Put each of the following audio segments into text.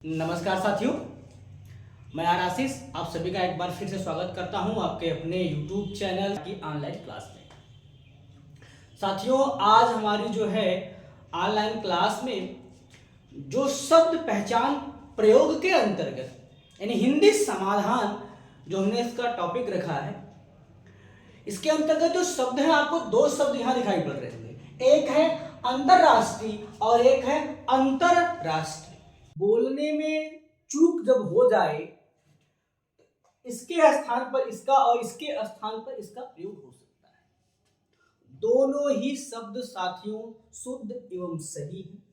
नमस्कार साथियों, मैं आर आशीष आप सभी का एक बार फिर से स्वागत करता हूं आपके अपने YouTube चैनल की ऑनलाइन क्लास में। साथियों, आज हमारी जो है ऑनलाइन क्लास में जो शब्द पहचान प्रयोग के अंतर्गत यानी हिंदी समाधान जो हमने इसका टॉपिक रखा है, इसके अंतर्गत जो शब्द है आपको दो शब्द यहाँ दिखाई पड़ रहे होंगे। एक है अंतरराष्ट्रीय और एक है अंतरराष्ट्रीय। बोलने में चूक जब हो जाए इसके स्थान पर इसका और इसके स्थान पर इसका प्रयोग हो सकता है। दोनों ही शब्द साथियों शुद्ध एवं सही हैं।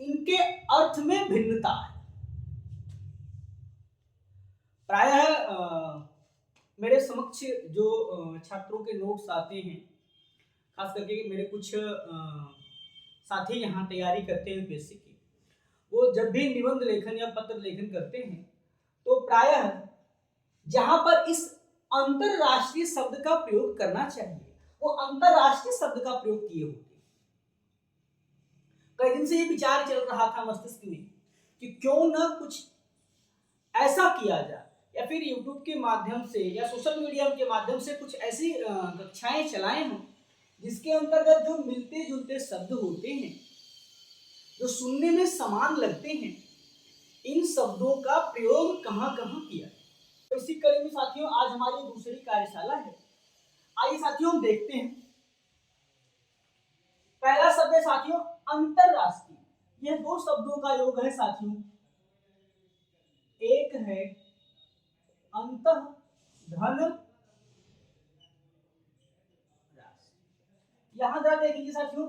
इनके अर्थ में भिन्नता है। प्रायः मेरे समक्ष जो छात्रों के नोट्स आते हैं, खास करके मेरे कुछ साथी यहाँ तैयारी करते हैं यूपीएससी की, वो जब भी निबंध लेखन या पत्र लेखन करते हैं तो प्रायः जहां पर इस अंतरराष्ट्रीय शब्द का प्रयोग करना चाहिए वो अंतरराष्ट्रीय शब्द का प्रयोग किए होते हैं। कई दिन से ये विचार चल रहा था मस्तिष्क में कि क्यों न कुछ ऐसा किया जाए या फिर यूट्यूब के माध्यम से या सोशल मीडिया के माध्यम से कुछ ऐसी कक्षाएं चलाएं हम जिसके अंतर्गत जो मिलते जुलते शब्द होते हैं, जो सुनने में समान लगते हैं, इन शब्दों का प्रयोग कहां कहां किया। तो इसी कड़ी में साथियों आज हमारी दूसरी कार्यशाला है। आइए साथियों हम देखते हैं। पहला शब्द है साथियों अंतरराष्ट्रीय। यह दो शब्दों का योग है साथियों। एक है अंतः धन, यहां जरा देखिए साथियों,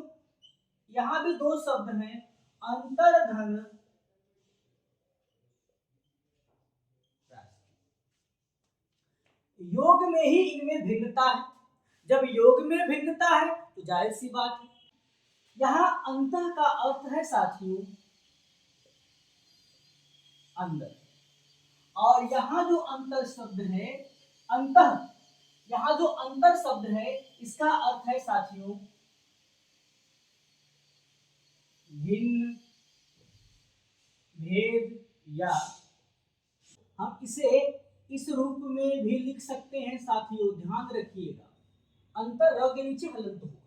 यहां भी दो शब्द हैं अंतर्धन, योग में ही इनमें भिन्नता है। जब योग में भिन्नता है तो जाहिर सी बात है। यहां अंतः का अर्थ है साथियों अंदर, और यहां जो अंतर शब्द है अंतः, यहां जो अंतर शब्द है इसका अर्थ है साथियों भिन्न, भेद, या हम इसे इस रूप में भी लिख सकते हैं साथियों। ध्यान रखिएगा, अंतर र के नीचे हलंत होगा।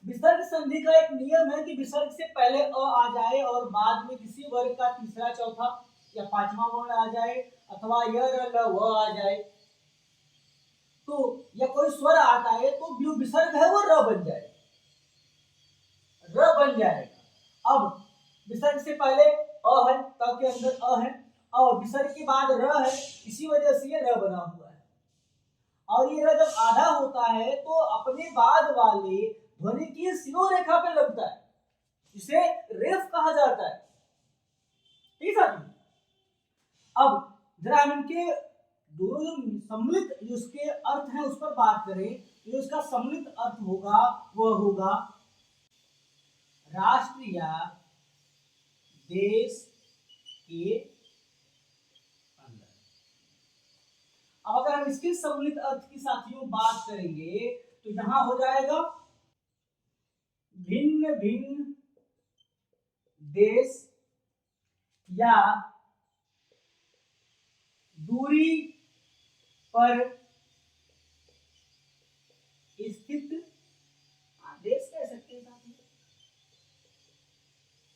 विसर्ग संधि का एक नियम है कि विसर्ग से पहले अ आ जाए और बाद में किसी वर्ग का तीसरा, चौथा या पांचवा वर्ण आ जाए, अथवा य र ल व आ जाए, तो या कोई स्वर आता है तो जो विसर्ग है वो र बन जाएगा, र बन जाएगा। अब विसर्ग से पहले अ है, त के अंदर अ है, और विसर्ग के बाद र है, इसी वजह से ये र बना हुआ है। और ये र जब आधा होता है तो अपने बाद वाले ध्वनि की शिरो रेखा पे लगता है, इसे रेफ कहा जाता है। ठीक है। अब जरा हम इनके दोनों जो सम्मिलित जो उसके अर्थ है उस पर बात करें। जो इसका सम्मिलित अर्थ होगा वह होगा राष्ट्र या देश के अंदर। अब अगर हम इसके सम्मिलित अर्थ की साथियों बात करेंगे तो यहां हो जाएगा भिन्न भिन्न देश या दूरी पर स्थित देश कह सकते हैं साथियों।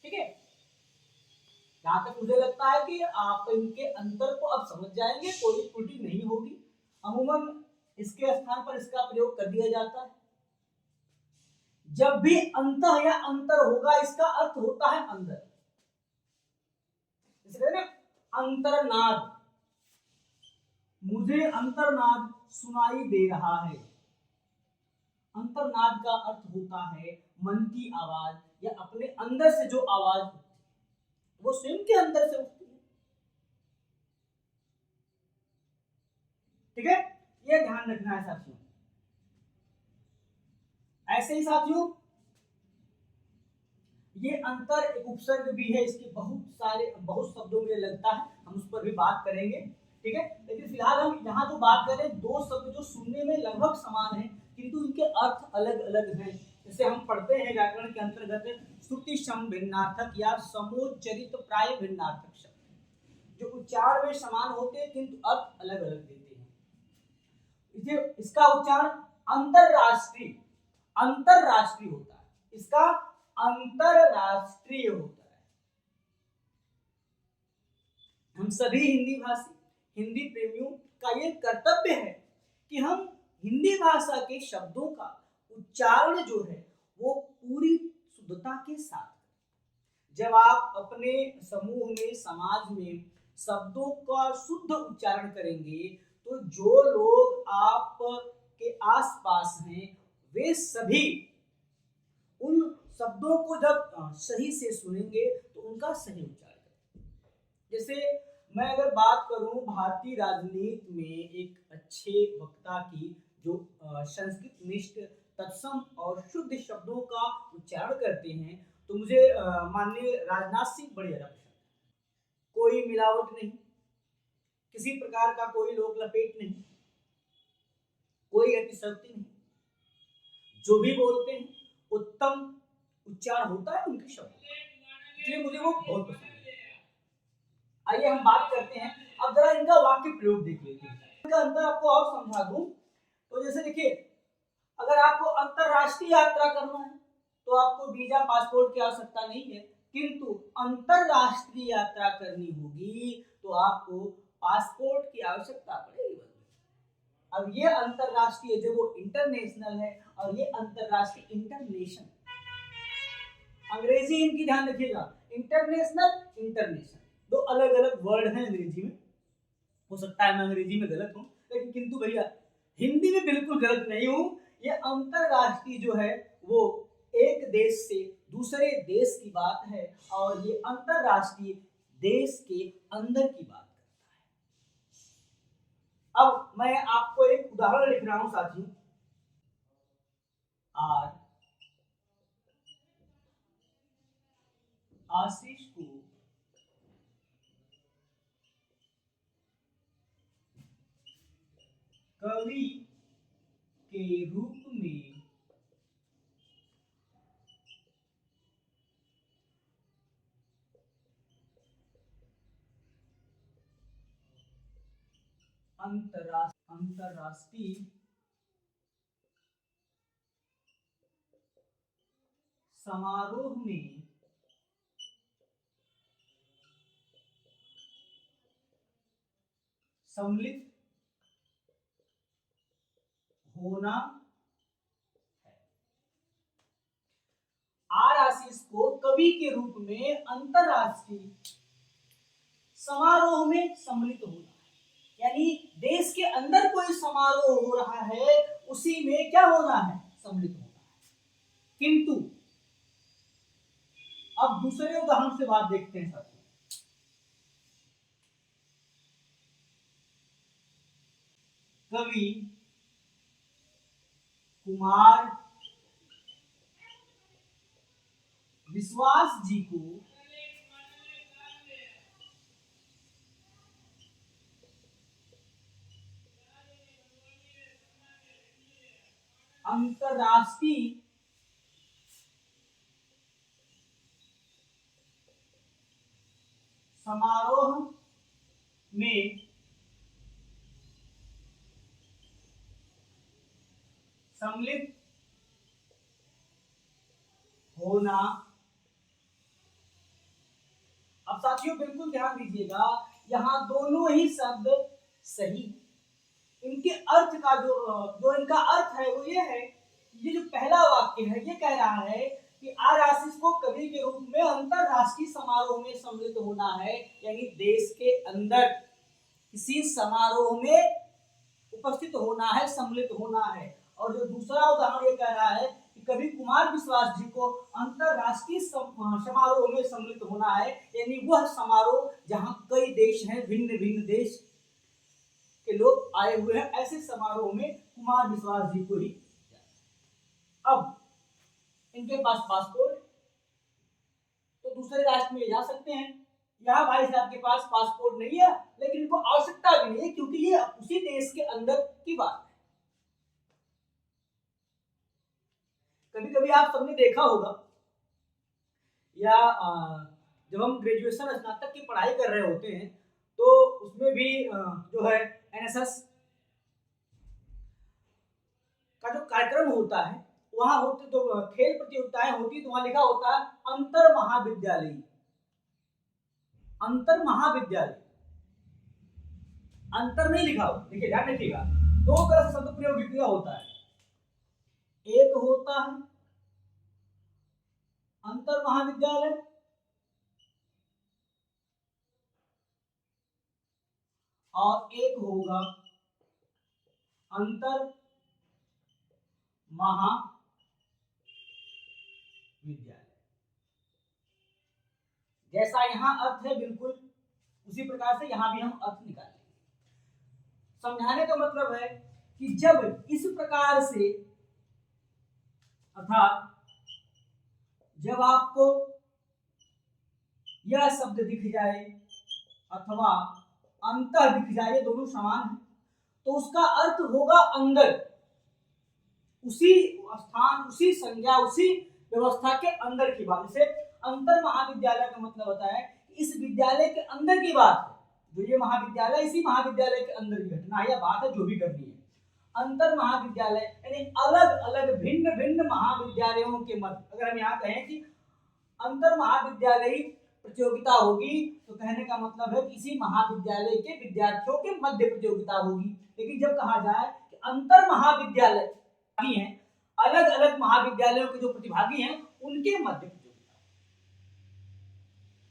ठीक है, जहां तक मुझे लगता है कि आप इनके अंतर को अब समझ जाएंगे, कोई त्रुटि नहीं होगी। अमूमन इसके स्थान पर इसका प्रयोग कर दिया जाता है। जब भी अंतः या अंतर होगा इसका अर्थ होता है अंदर। इसलिए ना अंतरनाद, मुझे अंतरनाद सुनाई दे रहा है। अंतरनाद का अर्थ होता है मन की आवाज या अपने अंदर से जो आवाज वो स्वयं के अंदर से उठती है। ठीक है, ये ध्यान रखना है साथियों। ऐसे ही साथियों ये अंतर एक उपसर्ग भी है, इसके बहुत शब्दों में लगता है, हम उस पर भी बात करेंगे। ठीक है, लेकिन फिलहाल हम यहाँ जो बात कर रहे हैं दो शब्द जो सुनने में लगभग समान है किंतु इनके अर्थ अलग अलग हैं। जैसे हम पढ़ते हैं व्याकरण के अंतर्गत श्रुति सम भिन्नार्थक या समोच्चरित प्राय भिन्नार्थक शब्द जो उच्चारण में समान होते हैं किंतु अर्थ अलग अलग देते हैं। इसका उच्चारण अंतरराष्ट्रीय अंतरराष्ट्रीय होता है, इसका अंतरराष्ट्रीय होता है। हम सभी हिंदी भाषी, हिंदी प्रेमियों का ये कर्तव्य है कि हम हिंदी भाषा के शब्दों का उच्चारण जो है वो पूरी शुद्धता के साथ। जब आप अपने समूह में, समाज में शब्दों का शुद्ध उच्चारण करेंगे तो जो लोग आप के आसपास हैं वे सभी उन शब्दों को जब सही से सुनेंगे तो उनका सही उच्चारण करेंगे। जैसे मैं अगर बात करूं भारतीय राजनीति में एक अच्छे वक्ता की जो संस्कृत निष्ठ तत्सम और शुद्ध शब्दों का उच्चारण करते हैं तो मुझे माननीय राजनाथ सिंह बड़े ज्यादा पसंद है। कोई मिलावट नहीं, किसी प्रकार का कोई लोक लपेट नहीं, कोई अतिशयोक्ति नहीं, जो भी बोलते हैं उत्तम उच्चारण होता है उनके शब्द, इसलिए मुझे वो बहुत पसंद है। आइए हम बात करते हैं, अब जरा इनका वाक्य प्रयोग देख लेते हैं। इनका अंतर आपको और समझा दूं तो जैसे देखिए, अगर आपको अंतरराष्ट्रीय यात्रा करना है तो आपको वीजा पासपोर्ट की आवश्यकता नहीं है, किंतु अंतरराष्ट्रीय यात्रा करनी होगी तो आपको पासपोर्ट की आवश्यकता पड़ेगी। अब ये अंतरराष्ट्रीय जो वो इंटरनेशनल है और ये अंतरराष्ट्रीय इंटरनेशनल, अंग्रेजी इनकी ध्यान रखिएगा, इंटरनेशनल इंटरनेशनल दो अलग अलग वर्ड हैं अंग्रेजी में। हो सकता है मैं अंग्रेजी में गलत हूं, लेकिन किंतु भैया हिंदी में बिल्कुल गलत नहीं हूं। ये अंतरराष्ट्रीय जो है वो एक देश से दूसरे देश की बात है और ये अंतरराष्ट्रीय देश के अंदर की बात करता है। अब मैं आपको एक उदाहरण लिख रहा हूं साथियों। आशीष को कवि के रूप में अंतरराष्ट्रीय समारोह में सम्मिलित होना है। आर आशीष को कवि के रूप में अंतरराष्ट्रीय समारोह में सम्मिलित होना है, यानी देश के अंदर कोई समारोह हो रहा है उसी में क्या होना है, सम्मिलित होना है। किंतु अब दूसरे उदाहरण से बात देखते हैं साथियों। कवि कुमार विश्वास जी को अंतरराष्ट्रीय समारोह में सम्मिलित होना। अब साथियों बिल्कुल ध्यान दीजिएगा, यहां दोनों ही शब्द सही, इनके अर्थ का जो इनका अर्थ है वो ये है, ये जो पहला वाक्य है ये कह रहा है कि आर आशीष को कवि के रूप में अंतरराष्ट्रीय समारोह में सम्मिलित होना है, यानी देश के अंदर किसी समारोह में उपस्थित होना है, सम्मिलित होना है। और जो दूसरा उदाहरण ये कह रहा है कि कवि कुमार विश्वास जी को अंतरराष्ट्रीय समारोह में सम्मिलित होना है, यानी वह समारोह जहां कई देश हैं, भिन्न भिन्न देश के लोग आए हुए हैं, ऐसे समारोह में कुमार विश्वास जी को ही। अब इनके पास पासपोर्ट तो दूसरे राष्ट्र में जा सकते हैं, यहाँ भाई साहब के पास पासपोर्ट नहीं है, लेकिन इनको आवश्यकता भी नहीं है क्योंकि ये उसी देश के अंदर की बात है। कभी कभी आप सबने देखा होगा या जब हम ग्रेजुएशन स्नातक की पढ़ाई कर रहे होते हैं तो उसमें भी जो है एनएसएस का जो कार्यक्रम होता है वहां होते तो खेल प्रतियोगिताएं होती तो वहां लिखा होता है अंतर महाविद्यालय। अंतर महाविद्यालय, अंतर नहीं लिखा हो, देखिए ध्यान रखिएगा, दो तरह से शब्द प्रयोग किया होता है। एक होता है अंतर महाविद्यालय और एक होगा अंतर महाविद्यालय। जैसा यहां अर्थ है बिल्कुल उसी प्रकार से यहां भी हम अर्थ निकालेंगे। समझाने का मतलब है कि जब इस प्रकार से अर्थात जब आपको यह शब्द दिख जाए अथवा अंतर दिख जाए, दोनों समान है, तो उसका अर्थ होगा अंदर, उसी स्थान, उसी संज्ञा, उसी व्यवस्था के अंदर की बात। जैसे अंतर महाविद्यालय का मतलब होता है इस विद्यालय के अंदर की बात है, जो ये महाविद्यालय इसी महाविद्यालय के अंदर की घटना है या बात है जो भी करनी है। अंतर महाविद्यालय यानी अलग अलग भिन्न भिन्न महाविद्यालयों के मध्य, अगर हम यहाँ कहें कि अंतर महाविद्यालय प्रतियोगिता होगी तो कहने का मतलब है इसी महाविद्यालय के विद्यार्थियों के मध्य प्रतियोगिता होगी। लेकिन जब कहा जाए कि अंतर महाविद्यालय है, अलग अलग महाविद्यालयों के जो प्रतिभागी हैं उनके मध्य प्रतियोगिता।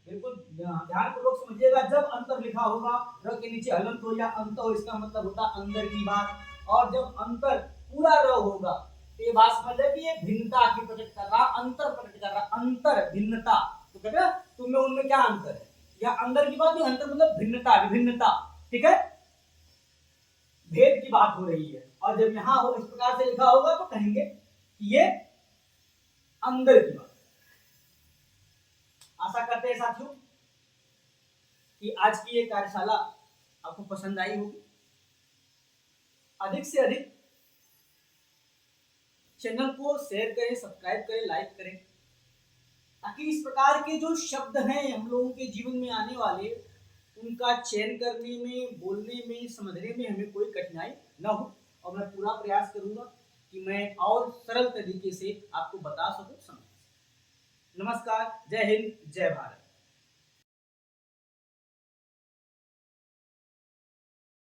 बिल्कुल ध्यानपूर्वक समझिएगा, जब अंतर लिखा होगा र के नीचे हलंत हो या अंत हो, इसका मतलब होता अंदर की बात। और जब अंतर पूरा र होगा तो ये बात समझ है कि ये भिन्नता की प्रकट कर रहा, अंतर प्रकट कर रहा, अंतर भिन्नता। तो कहते हैं तुम में उनमें क्या अंतर है, या अंदर की बात, अंतर मतलब भिन्नता, विभिन्नता, ठीक है, भेद की बात हो रही है। और जब यहां हो इस प्रकार से लिखा होगा तो कहेंगे कि ये अंदर की बात। आशा करते हैं साथियों कि आज की ये कार्यशाला आपको पसंद आई होगी। अधिक से अधिक चैनल को शेयर करें, सब्सक्राइब करें, लाइक करें, ताकि इस प्रकार के जो शब्द हैं हम लोगों के जीवन में आने वाले, उनका चयन करने में, बोलने में, समझने में हमें कोई कठिनाई न हो। और मैं पूरा प्रयास करूंगा कि मैं और सरल तरीके से आपको बता सकूं, समझ। नमस्कार, जय हिंद, जय भारत।